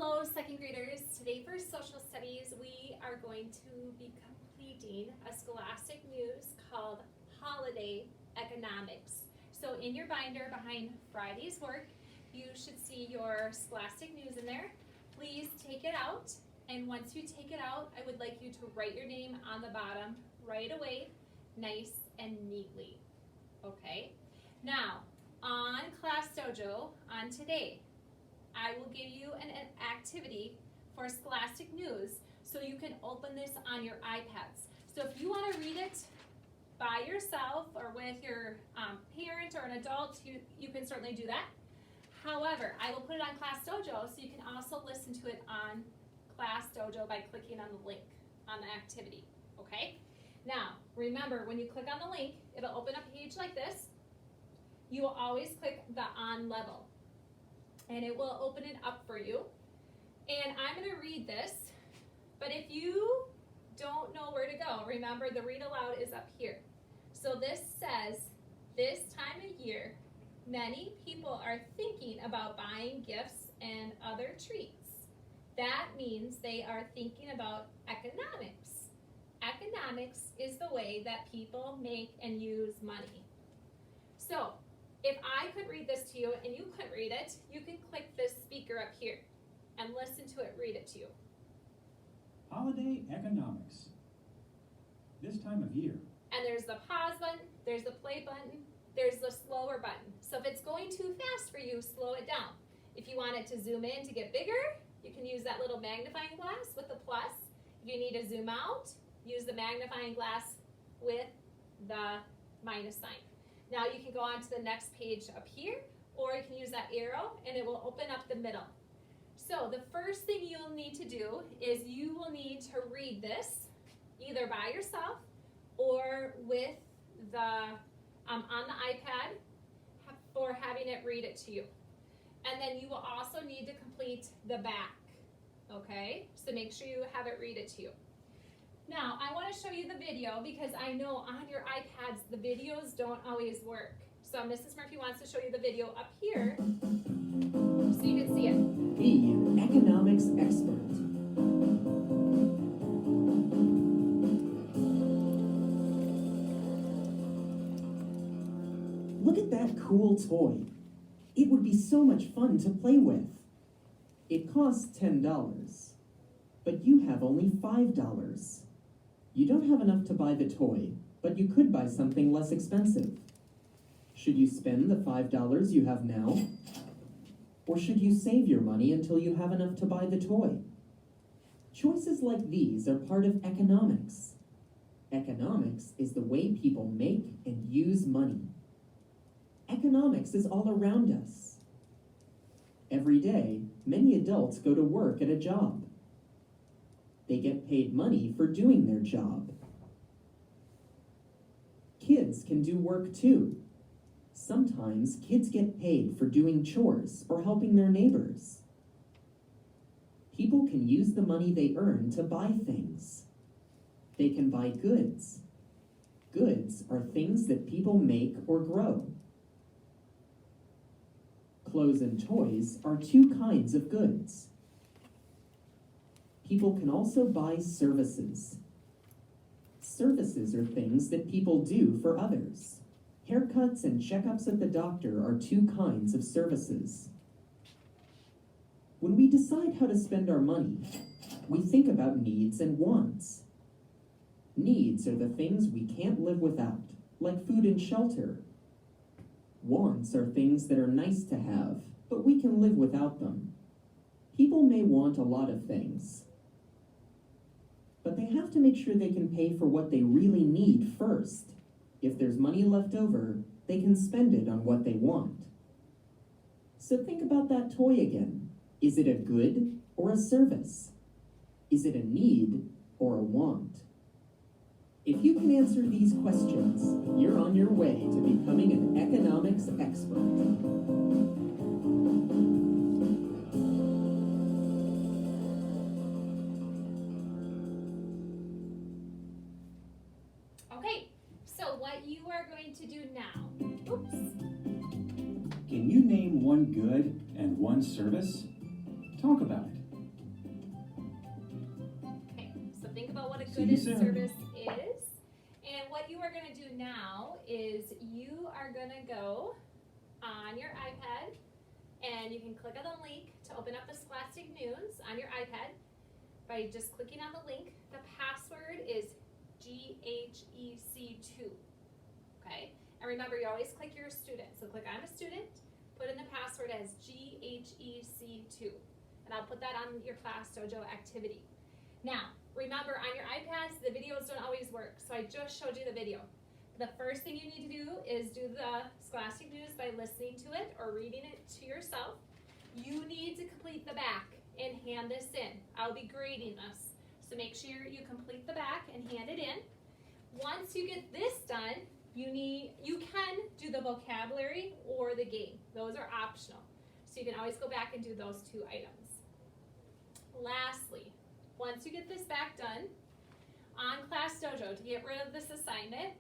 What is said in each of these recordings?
Hello, second graders. Today for social studies, we are going to be completing a Scholastic news called Holiday Economics. So in your binder behind Friday's work, you should see your Scholastic news in there. Please take it out, and once you take it out, I would like you to write your name on the bottom right away, nice and neatly. Okay? Now, on Class Dojo, on today, I will give you an activity for Scholastic News so you can open this on your iPads. So if you want to read it by yourself or with your parent or an adult, you can certainly do that. However, I will put it on Class Dojo so you can also listen to it on Class Dojo by clicking on the link on the activity, okay? Now, remember, when you click on the link, it'll open a page like this. You will always click the on level, and it will open it up for you. And I'm going to read this, but if you don't know where to go, remember the read aloud is up here. So this says, this time of year, many people are thinking about buying gifts and other treats. That means they are thinking about economics. Economics is the way that people make and use money. So, if I could read this to you and you couldn't read it, you can click this speaker up here and listen to it read it to you. Holiday economics. This time of year. And there's the pause button, there's the play button, there's the slower button. So if it's going too fast for you, slow it down. If you want it to zoom in to get bigger, you can use that little magnifying glass with the plus. If you need to zoom out, use the magnifying glass with the minus sign. Now you can go on to the next page up here, or you can use that arrow and it will open up the middle. So the first thing you'll need to do is you will need to read this either by yourself or with the on the iPad for having it read it to you. And then you will also need to complete the back, okay? So make sure you have it read it to you. Now, I want to show you the video because I know on your iPads the videos don't always work. So Mrs. Murphy wants to show you the video up here so you can see it. Be an economics expert. Look at that cool toy. It would be so much fun to play with. It costs $10, but you have only $5. You don't have enough to buy the toy, but you could buy something less expensive. Should you spend the $5 you have now? Or should you save your money until you have enough to buy the toy? Choices like these are part of economics. Economics is the way people make and use money. Economics is all around us. Every day, many adults go to work at a job. They get paid money for doing their job. Kids can do work too. Sometimes kids get paid for doing chores or helping their neighbors. People can use the money they earn to buy things. They can buy goods. Goods are things that people make or grow. Clothes and toys are two kinds of goods. People can also buy services. Services are things that people do for others. Haircuts and checkups at the doctor are two kinds of services. When we decide how to spend our money, we think about needs and wants. Needs are the things we can't live without, like food and shelter. Wants are things that are nice to have, but we can live without them. People may want a lot of things, but they have to make sure they can pay for what they really need first. If there's money left over, they can spend it on what they want. So think about that toy again. Is it a good or a service? Is it a need or a want? If you can answer these questions, you're on your way to becoming an economics expert. Okay, so what you are going to do now, oops. Can you name one good and one service? Talk about it. See you student soon. service is. And what you are gonna do now is you are gonna go on your iPad and you can click on the link to open up the Scholastic News on your iPad. By just clicking on the link, the password is GHEC2, okay? And remember, you always click your student. So click I'm a student, put in the password as GHEC2, and I'll put that on your Class Dojo activity. Now, remember on your iPads, the videos don't always work, so I just showed you the video. The first thing you need to do is do the Scholastic News by listening to it or reading it to yourself. You need to complete the back and hand this in. I'll be grading this, so make sure you complete the back and hand it in. Once you get this done, you can do the vocabulary or the game. Those are optional, so you can always go back and do those two items. Lastly, once you get this back done, on Class Dojo, to get rid of this assignment,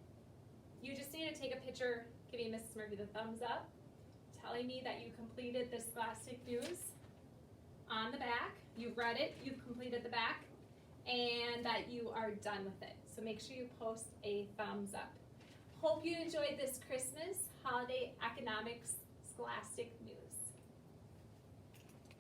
you just need to take a picture giving Mrs. Murphy the thumbs up, telling me that you completed the Scholastic News on the back, you've read it, you've completed the back, and that you are done with it. So make sure you post a thumbs up. Hope you enjoyed this Christmas holiday economics Scholastic News.